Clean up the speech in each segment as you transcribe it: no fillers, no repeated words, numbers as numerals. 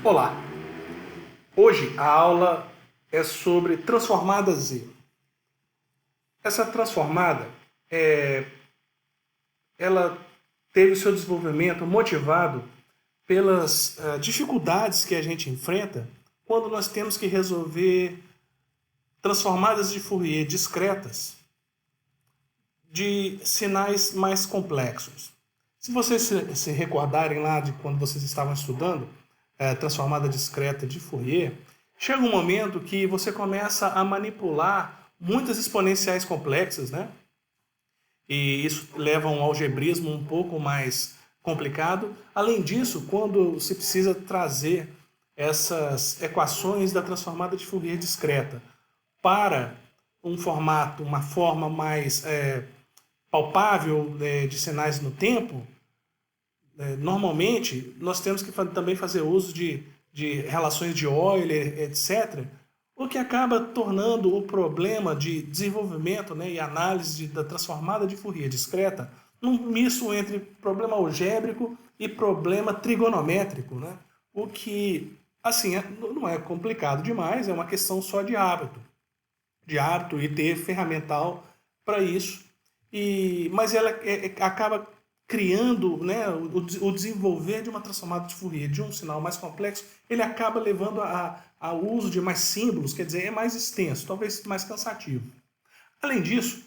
Olá! Hoje a aula é sobre transformada Z. Essa transformada, ela teve seu desenvolvimento motivado pelas dificuldades que a gente enfrenta quando nós temos que resolver transformadas de Fourier discretas de sinais mais complexos. Se vocês se recordarem lá de quando vocês estavam estudando transformada discreta de Fourier, chega um momento que você começa a manipular muitas exponenciais complexas, né? E isso leva a um algebrismo um pouco mais complicado. Além disso, quando se precisa trazer essas equações da transformada de Fourier discreta para um formato, uma forma mais palpável de sinais no tempo, normalmente nós temos que também fazer uso de relações de Euler, etc., o que acaba tornando o problema de desenvolvimento, né, e análise da transformada de Fourier discreta um misto entre problema algébrico e problema trigonométrico, né? O que, assim, não é complicado demais, é uma questão só de hábito e ter ferramental para isso. Mas ela acaba criando, né, o desenvolver de uma transformada de Fourier de um sinal mais complexo, ele acaba levando ao uso de mais símbolos, quer dizer, é mais extenso, talvez mais cansativo. Além disso,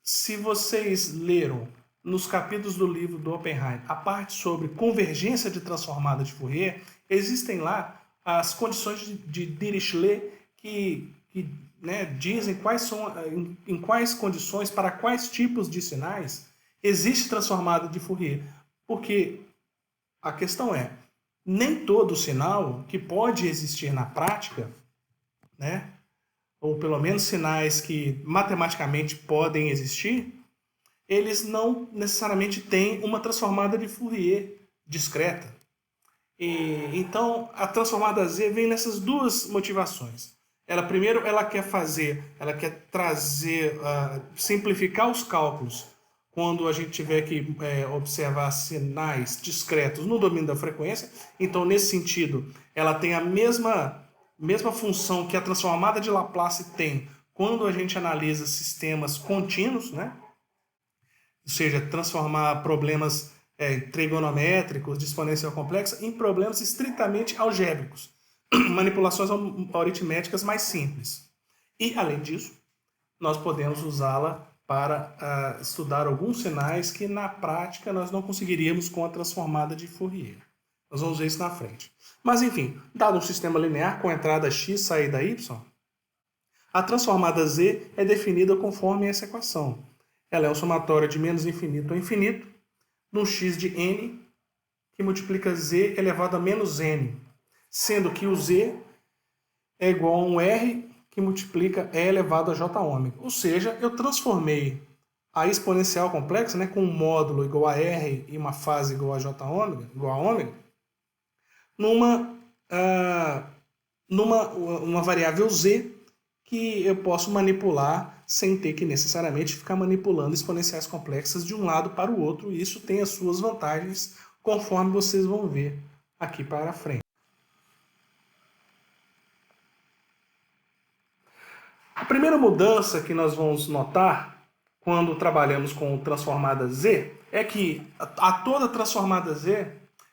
se vocês leram nos capítulos do livro do Oppenheim a parte sobre convergência de transformada de Fourier, existem lá as condições de Dirichlet que né, dizem em quais condições, para quais tipos de sinais existe transformada de Fourier. Porque a questão é, nem todo sinal que pode existir na prática, né, ou pelo menos sinais que matematicamente podem existir, eles não necessariamente têm uma transformada de Fourier discreta. Então, a transformada Z vem nessas duas motivações. Primeiro, ela quer trazer, simplificar os cálculos quando a gente tiver que observar sinais discretos no domínio da frequência. Então, nesse sentido, ela tem a mesma função que a transformada de Laplace tem quando a gente analisa sistemas contínuos, né? Ou seja, transformar problemas trigonométricos de exponencial complexa em problemas estritamente algébricos, manipulações aritméticas mais simples. E, além disso, nós podemos usá-la para estudar alguns sinais que, na prática, nós não conseguiríamos com a transformada de Fourier. Nós vamos ver isso na frente. Mas, enfim, dado um sistema linear com entrada x, saída y, a transformada z é definida conforme essa equação. Ela é um somatório de menos infinito a infinito, num x de n, que multiplica z elevado a menos n, sendo que o z é igual a um r que multiplica e elevado a j ômega. Ou seja, eu transformei a exponencial complexa, né, com um módulo igual a r e uma fase igual a j ômega, igual a ômega, numa variável z que eu posso manipular sem ter que necessariamente ficar manipulando exponenciais complexas de um lado para o outro. E isso tem as suas vantagens, conforme vocês vão ver aqui para frente. A primeira mudança que nós vamos notar quando trabalhamos com transformada Z é que a toda transformada Z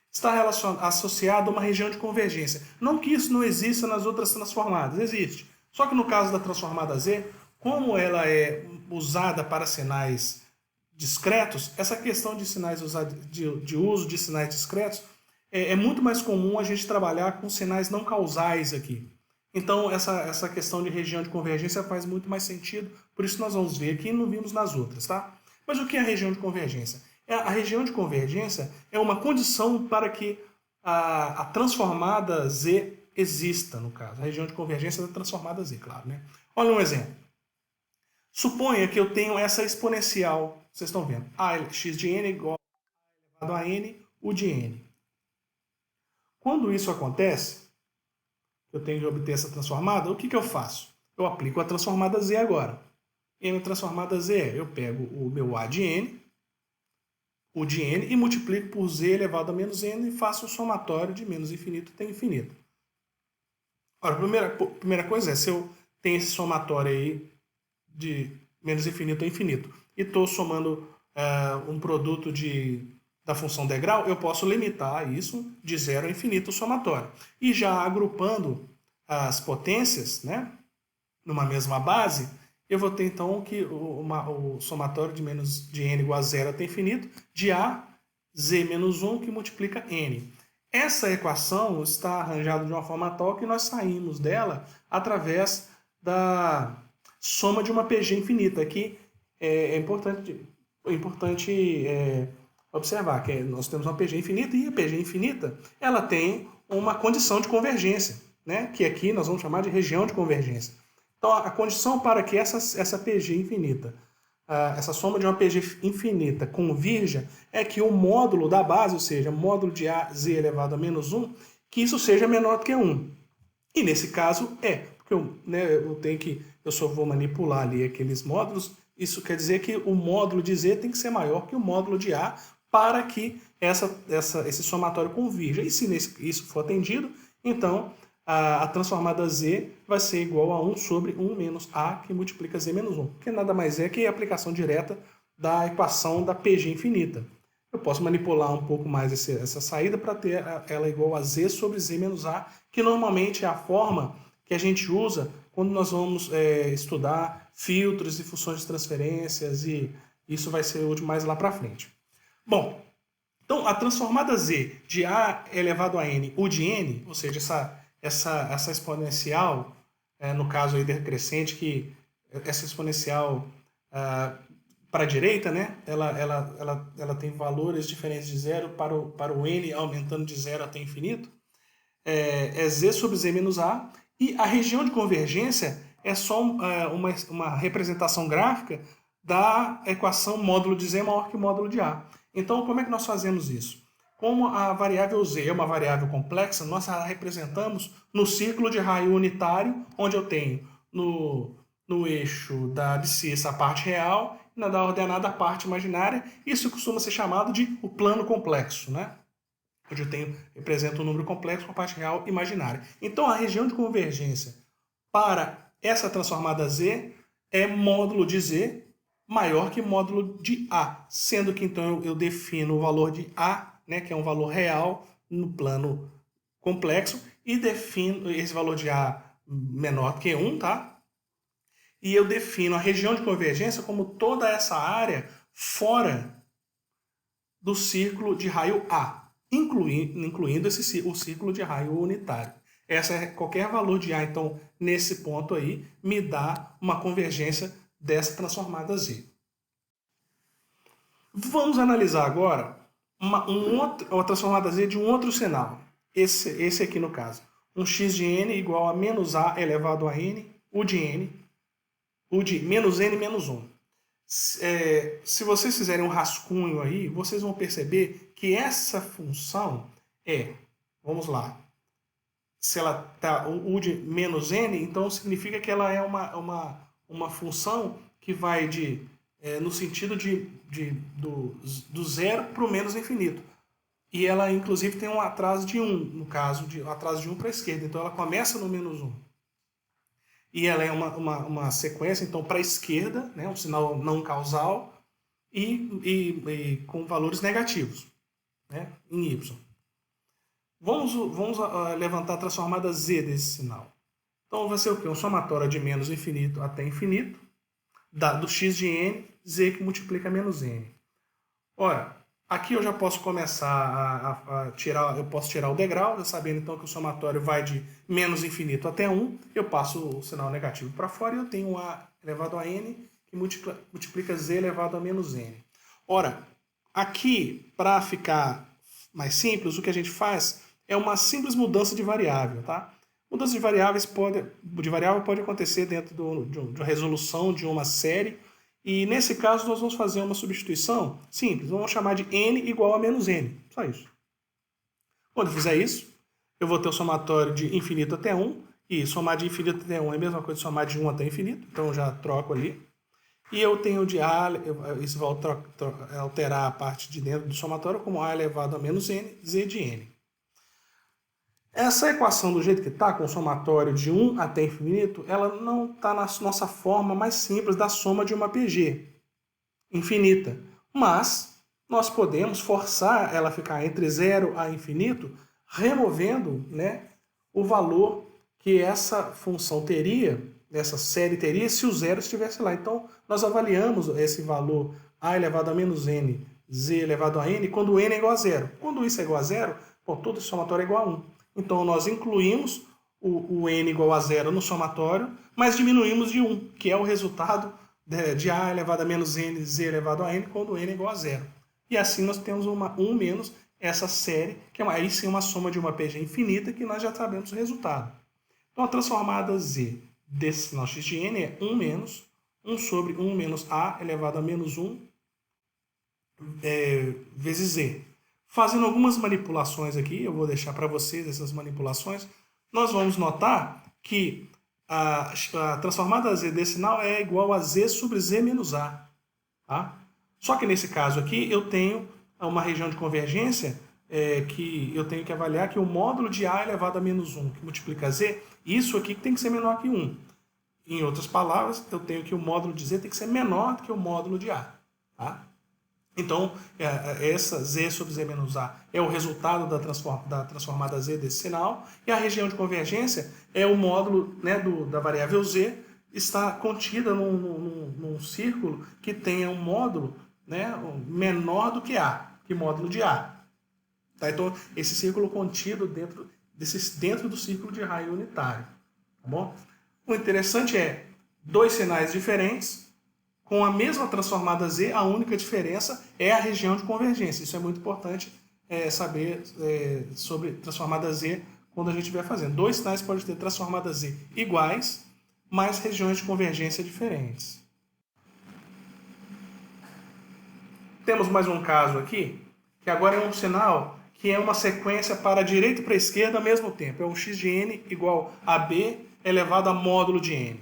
está associada a uma região de convergência. Não que isso não exista nas outras transformadas, existe. Só que no caso da transformada Z, como ela é usada para sinais discretos, essa questão de de uso de sinais discretos é muito mais comum a gente trabalhar com sinais não causais aqui. Então, essa questão de região de convergência faz muito mais sentido, por isso nós vamos ver aqui e não vimos nas outras, tá? Mas o que é a região de convergência? A região de convergência é uma condição para que a transformada Z exista, no caso. A região de convergência da transformada Z, claro, né? Olha um exemplo. Suponha que eu tenho essa exponencial, vocês estão vendo, x de n igual a elevado a n, u de n. Quando isso acontece, eu tenho que obter essa transformada, o que eu faço? Eu aplico a transformada Z agora. M transformada Z, eu pego o meu A de n, o de n, e multiplico por z elevado a menos n e faço o somatório de menos infinito até infinito. Ora, a primeira coisa é, se eu tenho esse somatório aí de menos infinito a infinito e estou somando um produto da função degrau, eu posso limitar isso de 0 a infinito o somatório. E já agrupando as potências, né, numa mesma base, eu vou ter então que o somatório de n igual a 0 até infinito, de a z menos 1 que multiplica n. Essa equação está arranjada de uma forma tal que nós saímos dela através da soma de uma PG infinita. Aqui é importante observar que nós temos uma PG infinita e a PG infinita ela tem uma condição de convergência, né? Que aqui nós vamos chamar de região de convergência. Então, a condição para que essa PG infinita, essa soma de uma PG infinita convirja, é que o módulo da base, ou seja, módulo de a z elevado a menos 1, que isso seja menor do que 1. E nesse caso porque eu só vou manipular ali aqueles módulos, isso quer dizer que o módulo de z tem que ser maior que o módulo de a para que esse somatório convirja. E se isso for atendido, então a transformada z vai ser igual a 1 sobre 1 menos a, que multiplica z menos 1, que nada mais é que a aplicação direta da equação da PG infinita. Eu posso manipular um pouco mais essa saída para ter ela igual a z sobre z menos a, que normalmente é a forma que a gente usa quando nós vamos estudar filtros e funções de transferências, e isso vai ser útil mais lá para frente. Bom, então a transformada z de a elevado a n, u de n, ou seja, essa exponencial, no caso aí decrescente, que essa exponencial para a direita, né, ela tem valores diferentes de zero para o n, aumentando de zero até infinito, é z sobre z menos a, e a região de convergência é só uma representação gráfica da equação módulo de z maior que o módulo de a. Então, como é que nós fazemos isso? Como a variável z é uma variável complexa, nós a representamos no círculo de raio unitário, onde eu tenho no eixo da abscissa a parte real e na da ordenada a parte imaginária. Isso costuma ser chamado de o plano complexo, né? Onde eu represento um número complexo com a parte real imaginária. Então, a região de convergência para essa transformada z é módulo de z maior que módulo de a, sendo que então eu defino o valor de a, né, que é um valor real no plano complexo, e defino esse valor de a menor que 1, tá? E eu defino a região de convergência como toda essa área fora do círculo de raio A, incluindo o círculo de raio unitário. Qualquer valor de A, então, nesse ponto aí, me dá uma convergência dessa transformada Z. Vamos analisar agora uma transformada Z de um outro sinal. Esse aqui no caso. Um x de n igual a menos a elevado a n, u de menos n menos 1. Se vocês fizerem um rascunho aí, vocês vão perceber que essa função vamos lá, se ela está u de menos n, então significa que ela é uma função que vai no sentido do zero para o menos infinito. E ela, inclusive, tem um atraso de 1, no caso, um atraso de 1 para a esquerda. Então, ela começa no menos 1. E ela é uma sequência, então, para a esquerda, né, um sinal não causal, e com valores negativos, né, em y. Vamos levantar a transformada z desse sinal. Então, vai ser o quê? Um somatório de menos infinito até infinito, do x de n, z que multiplica menos n. Ora, aqui eu já posso começar a tirar, eu posso tirar o degrau, já sabendo então que o somatório vai de menos infinito até 1, eu passo o sinal negativo para fora e eu tenho a elevado a n, que multiplica z elevado a menos n. Ora, aqui, para ficar mais simples, o que a gente faz é uma simples mudança de variável, tá? Mudança de variável pode acontecer dentro de uma resolução de uma série, e nesse caso nós vamos fazer uma substituição simples. Vamos chamar de n igual a menos n. Só isso. Quando eu fizer isso, eu vou ter o somatório de infinito até 1. E somar de infinito até 1 é a mesma coisa de somar de 1 até infinito. Então eu já troco ali. e eu tenho de A, isso vai alterar a parte de dentro do somatório como A elevado a menos N, Z de N. Essa equação do jeito que está, com o somatório de 1 até infinito, ela não está na nossa forma mais simples da soma de uma PG infinita. Mas nós podemos forçar ela a ficar entre 0 a infinito, removendo, né, o valor que essa função teria, essa série teria, se o zero estivesse lá. Então, nós avaliamos esse valor a elevado a menos n, z elevado a n, quando n é igual a zero. Quando isso é igual a zero, bom, todo esse somatório é igual a 1. Então, nós incluímos o n igual a zero no somatório, mas diminuímos de 1, que é o resultado de a elevado a menos n, z elevado a n, quando n é igual a zero. E assim nós temos 1 menos essa série, que é aí sim uma soma de uma PG infinita, que nós já sabemos o resultado. Então, a transformada z desse sinal x de n é 1 menos 1 sobre 1 menos a elevado a menos 1 vezes z. Fazendo algumas manipulações aqui, eu vou deixar para vocês essas manipulações, nós vamos notar que a transformada z desse sinal é igual a z sobre z menos a. Tá? Só que nesse caso aqui eu tenho uma região de convergência que eu tenho que avaliar que o módulo de a elevado a menos 1, que multiplica z, isso aqui tem que ser menor que 1. Em outras palavras, eu tenho que o módulo de z tem que ser menor do que o módulo de a. Tá? Então, essa z sobre z menos a é o resultado da transformada z desse sinal, e a região de convergência é o módulo, né, da variável z, está contida num círculo que tenha um módulo, né, menor do que a, que módulo de a. Tá? Então, esse círculo contido dentro do círculo de raio unitário. Tá bom? O interessante é, dois sinais diferentes, com a mesma transformada z, a única diferença é a região de convergência. Isso é muito importante saber sobre transformada z quando a gente estiver fazendo. Dois sinais podem ter transformada z iguais, mas regiões de convergência diferentes. Temos mais um caso aqui, que agora é um sinal que é uma sequência para a direita e para a esquerda ao mesmo tempo. É um x de n igual a b elevado a módulo de n.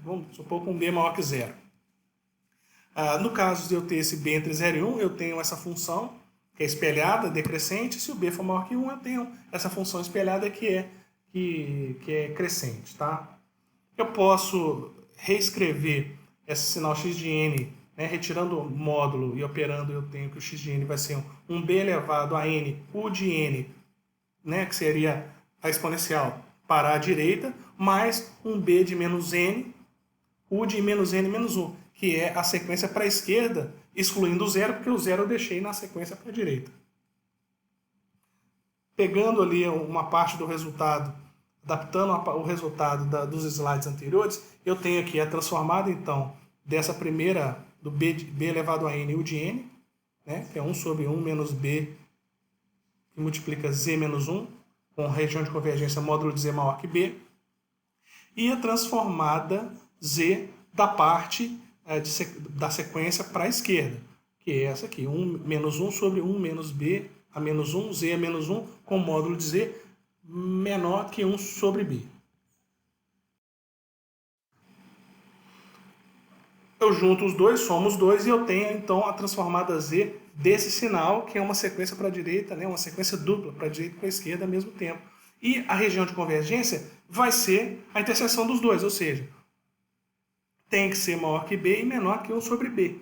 Vamos supor com b maior que zero. No caso de eu ter esse b entre 0 e 1, eu tenho essa função que é espelhada, decrescente. Se o b for maior que 1, eu tenho essa função espelhada que é crescente. Tá? Eu posso reescrever esse sinal x de n, né, retirando o módulo e operando, eu tenho que o x de n vai ser um b elevado a n, u de n, né, que seria a exponencial para a direita, mais um b de menos n, u de menos n menos 1, que é a sequência para a esquerda, excluindo o zero, porque o zero eu deixei na sequência para a direita. Pegando ali uma parte do resultado, adaptando o resultado dos slides anteriores, eu tenho aqui a transformada, então, dessa primeira, do b elevado a n, u de n, né, que é 1 sobre 1 menos b, que multiplica z menos 1, com região de convergência módulo de z maior que b, e a transformada z da parte da sequência para a esquerda, que é essa aqui, 1 menos 1 sobre 1 menos b a menos 1, z a menos 1, com módulo de z menor que 1 sobre b. Eu junto os dois, somo os dois, e eu tenho então a transformada z desse sinal, que é uma sequência para a direita, né, uma sequência dupla para a direita e para a esquerda ao mesmo tempo. E a região de convergência vai ser a interseção dos dois, ou seja, tem que ser maior que b e menor que 1 sobre b.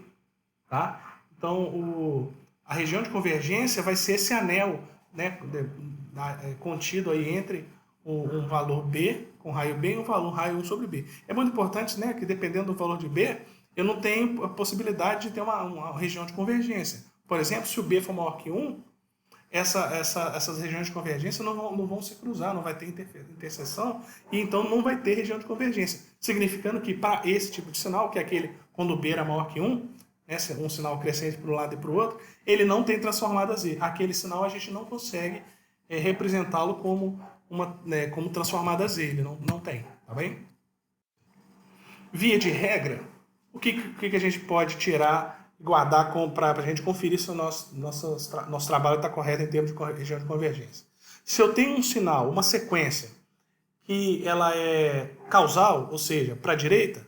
Tá? Então, a região de convergência vai ser esse anel, né, contido aí entre um valor b, com raio b, e um valor raio 1 sobre b. É muito importante, né, que dependendo do valor de b, eu não tenho a possibilidade de ter uma região de convergência. Por exemplo, se o b for maior que 1, essas regiões de convergência não vão se cruzar, não vai ter interseção, e então não vai ter região de convergência. Significando que para esse tipo de sinal, que é aquele quando b era maior que 1, né, um sinal crescente para um lado e para o outro, ele não tem transformada z. Aquele sinal a gente não consegue representá-lo como transformada z, ele não tem, tá bem? Via de regra, o que a gente pode tirar e guardar para a gente conferir se o nosso trabalho está correto em termos de região de convergência? Se eu tenho um sinal, uma sequência, que ela é causal, ou seja, para a direita,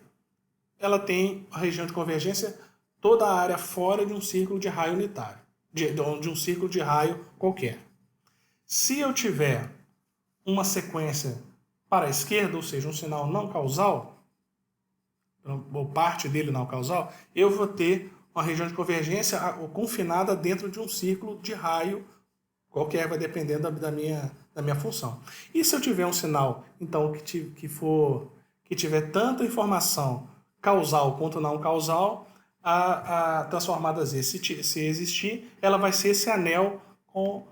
ela tem a região de convergência toda a área fora de um círculo de raio unitário, de um círculo de raio qualquer. Se eu tiver uma sequência para a esquerda, ou seja, um sinal não causal, ou parte dele não causal, eu vou ter uma região de convergência confinada dentro de um círculo de raio qualquer, vai dependendo da minha função. E se eu tiver um sinal, então, que tiver tanta informação causal quanto não causal, a transformada Z, se existir, ela vai ser esse anel com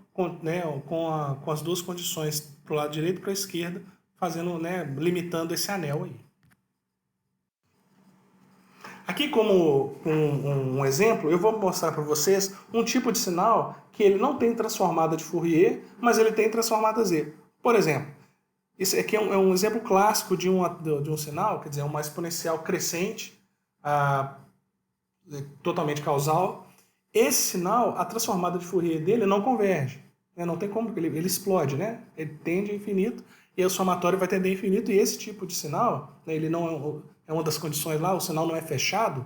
as duas condições, para o lado direito e para a esquerda, fazendo, limitando esse anel aí. Aqui, como um exemplo, eu vou mostrar para vocês um tipo de sinal que ele não tem transformada de Fourier, mas ele tem transformada Z. Por exemplo, isso aqui é um exemplo clássico de um sinal, quer dizer, uma exponencial crescente, totalmente causal. Esse sinal, a transformada de Fourier dele não converge. Não tem como, ele explode, né? Ele tende a infinito e o somatório vai tender a infinito. E esse tipo de sinal, ele não é uma das condições lá, o sinal não é fechado.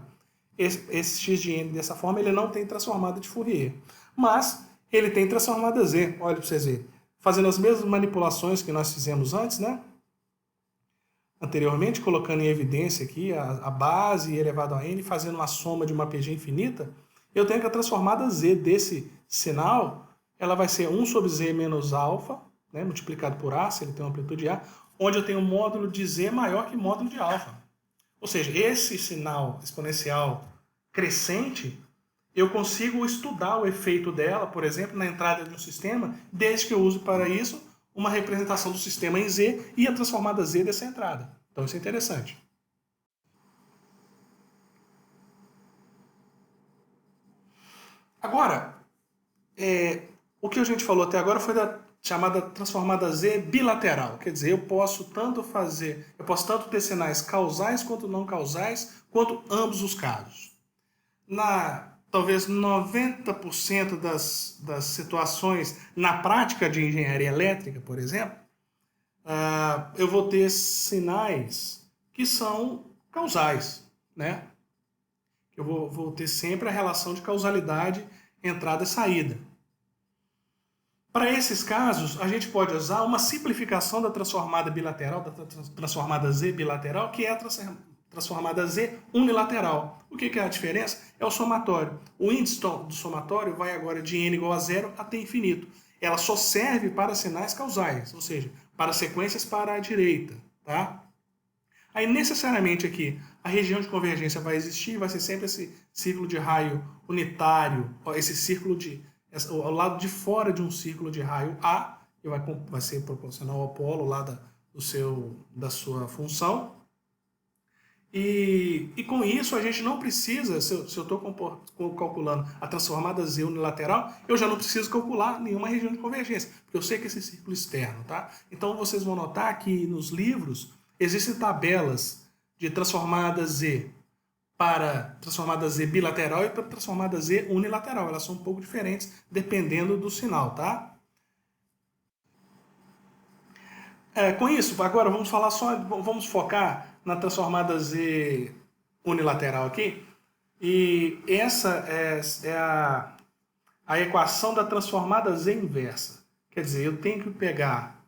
Esse x de n dessa forma, ele não tem transformada de Fourier. Mas ele tem transformada Z, olha para vocês verem. Fazendo as mesmas manipulações que nós fizemos antes, né? Anteriormente, colocando em evidência aqui a base elevado a n, fazendo uma soma de uma PG infinita, eu tenho que a transformada Z desse sinal, ela vai ser 1 sobre Z menos alfa, né, multiplicado por A, se ele tem uma amplitude A, onde eu tenho um módulo de Z maior que módulo de alfa. Ou seja, esse sinal exponencial crescente, eu consigo estudar o efeito dela, por exemplo, na entrada de um sistema, desde que eu use para isso uma representação do sistema em Z e a transformada Z dessa entrada. Então isso é interessante. Agora, o que a gente falou até agora foi da chamada transformada Z bilateral. Quer dizer, eu posso tanto ter sinais causais quanto não causais, quanto ambos os casos. Talvez 90% das situações na prática de engenharia elétrica, por exemplo, eu vou ter sinais que são causais, né? Eu vou ter sempre a relação de causalidade entrada e saída. Para esses casos, a gente pode usar uma simplificação da transformada bilateral, da transformada Z bilateral, que é a transformada Z unilateral. O que é a diferença? É o somatório. O índice do somatório vai agora de n igual a zero até infinito. Ela só serve para sinais causais, ou seja, para sequências para a direita. Tá? Aí, necessariamente aqui, a região de convergência vai existir, vai ser sempre esse círculo de raio unitário, esse círculo ao lado de fora de um círculo de raio A, que vai ser proporcional ao polo lá da sua função. E com isso a gente não precisa, se eu estou calculando a transformada Z unilateral, eu já não preciso calcular nenhuma região de convergência, porque eu sei que esse círculo externo, tá? Então vocês vão notar que nos livros existem tabelas de transformada Z para transformada Z bilateral e para transformada Z unilateral. Elas são um pouco diferentes dependendo do sinal, tá? Com isso, agora vamos focar na transformada Z unilateral aqui. E essa é a equação da transformada Z inversa. Quer dizer, eu tenho que pegar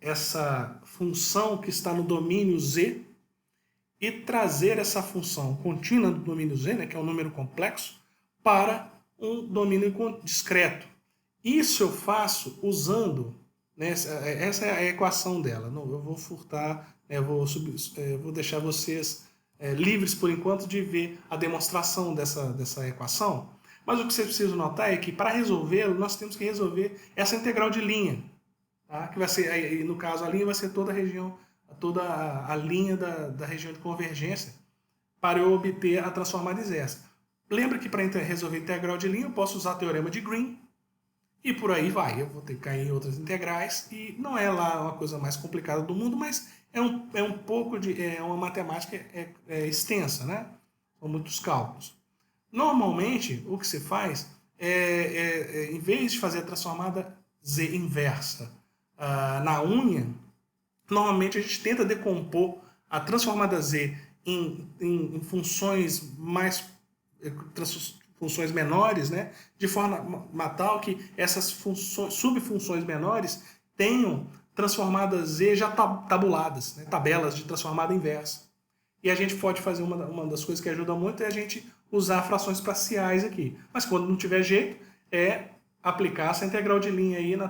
essa função que está no domínio Z e trazer essa função contínua do domínio Z, né, que é um número complexo, para um domínio discreto. Isso eu faço usando, né, essa é a equação dela. Não, eu vou furtar, vou deixar vocês livres por enquanto de ver a demonstração dessa equação. Mas o que vocês precisam notar é que para resolvê-lo, nós temos que resolver essa integral de linha. Tá? Que vai ser, no caso, a linha vai ser toda a linha da região de convergência para eu obter a transformada inversa. Lembra que para resolver integral de linha eu posso usar o teorema de Green e por aí vai. Eu vou ter que cair em outras integrais e não é lá uma coisa mais complicada do mundo, mas é um pouco uma matemática extensa, né? São muitos cálculos. Normalmente, o que se faz em vez de fazer a transformada Z inversa na unha, normalmente a gente tenta decompor a transformada Z em funções funções menores, né? De forma tal que essas subfunções menores tenham transformadas Z já tabuladas, né? Tabelas de transformada inversa. E a gente pode fazer uma das coisas que ajuda muito é a gente usar frações parciais aqui. Mas quando não tiver jeito, é aplicar essa integral de linha aí na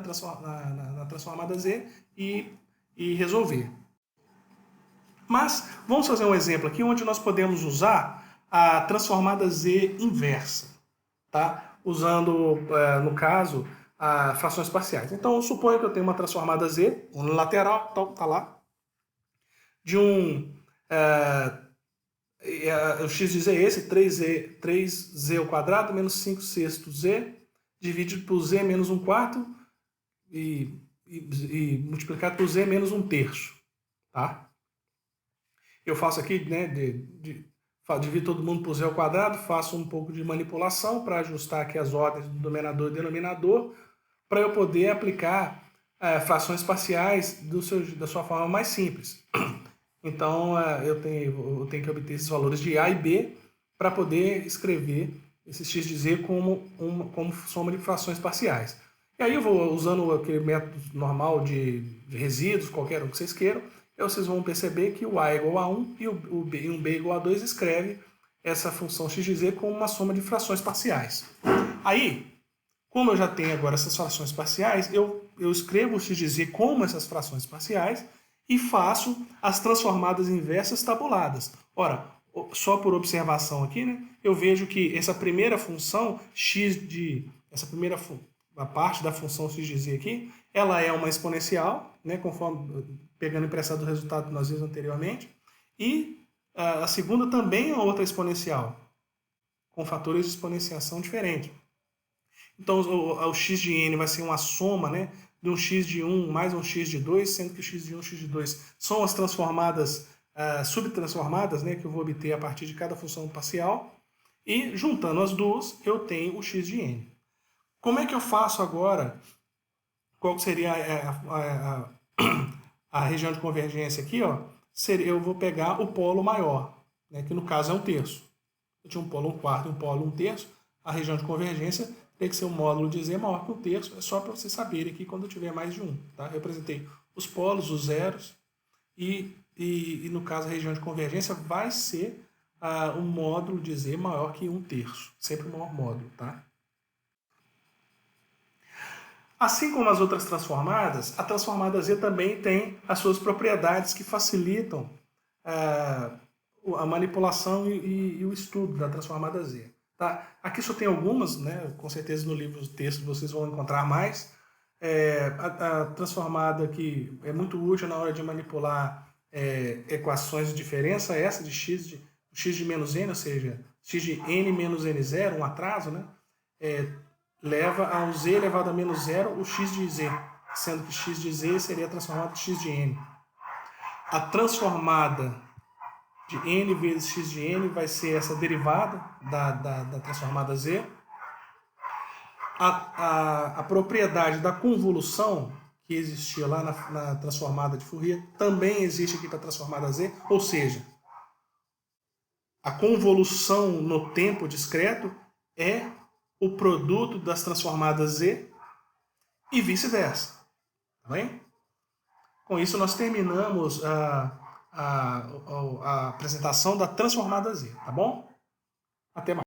transformada Z e resolver. Mas vamos fazer um exemplo aqui onde nós podemos usar a transformada Z inversa, tá? Usando, no caso, frações parciais. Então, eu suponho que eu tenho uma transformada Z unilateral, então tá lá, de o x de z é esse, 3z ao quadrado menos 5 sextos z, dividido por z menos 1/4 e multiplicado por z menos 1/3. Tá? Eu faço aqui, né, divido todo mundo por z ao quadrado, faço um pouco de manipulação para ajustar aqui as ordens do numerador e denominador, para eu poder aplicar frações parciais da sua forma mais simples. Então, eu tenho que obter esses valores de A e B para poder escrever esse x de z como soma de frações parciais. E aí eu vou usando aquele método normal de resíduos, qualquer um que vocês queiram, vocês vão perceber que o A é igual a 1 e um B é igual a 2 escreve essa função x de z como uma soma de frações parciais. Aí, como eu já tenho agora essas frações parciais, eu escrevo o x de z como essas frações parciais e faço as transformadas inversas tabuladas. Ora, só por observação aqui, né, eu vejo que essa primeira função, a parte da função x de z aqui, ela é uma exponencial, né, conforme pegando emprestado do resultado que nós vimos anteriormente, e a segunda também é outra exponencial, com fatores de exponenciação diferentes. Então, o x de n vai ser uma soma, né, de um x de 1 mais um x de 2, sendo que o x de 1 e o x de 2 são as transformadas, subtransformadas, né, que eu vou obter a partir de cada função parcial. E, juntando as duas, eu tenho o x de n. Como é que eu faço agora? Qual seria a região de convergência aqui? Ó? Eu vou pegar o polo maior, né, que no caso é 1/3. Eu tinha um polo 1/4 e um polo 1/3. A região de convergência tem que ser um módulo de z maior que 1/3, é só para vocês saberem aqui quando tiver mais de 1. Tá? Eu apresentei os polos, os zeros, e no caso a região de convergência vai ser um módulo de z maior que 1/3, sempre o maior módulo. Tá? Assim como as outras transformadas, a transformada z também tem as suas propriedades que facilitam a manipulação e o estudo da transformada z. Tá? Aqui só tem algumas, né? Com certeza no livro de texto vocês vão encontrar mais. A transformada que é muito útil na hora de manipular equações de diferença, essa de x de menos n, ou seja, x de n menos n0, um atraso, né? Leva ao z elevado a menos 0 o x de z, sendo que x de z seria transformado em x de n. A transformada de n vezes x de n vai ser essa derivada da transformada z. A propriedade da convolução que existia lá na transformada de Fourier também existe aqui para a transformada z, ou seja, a convolução no tempo discreto é o produto das transformadas z e vice-versa. Tá bem? Com isso nós terminamos a apresentação da transformada z, tá bom? Até mais.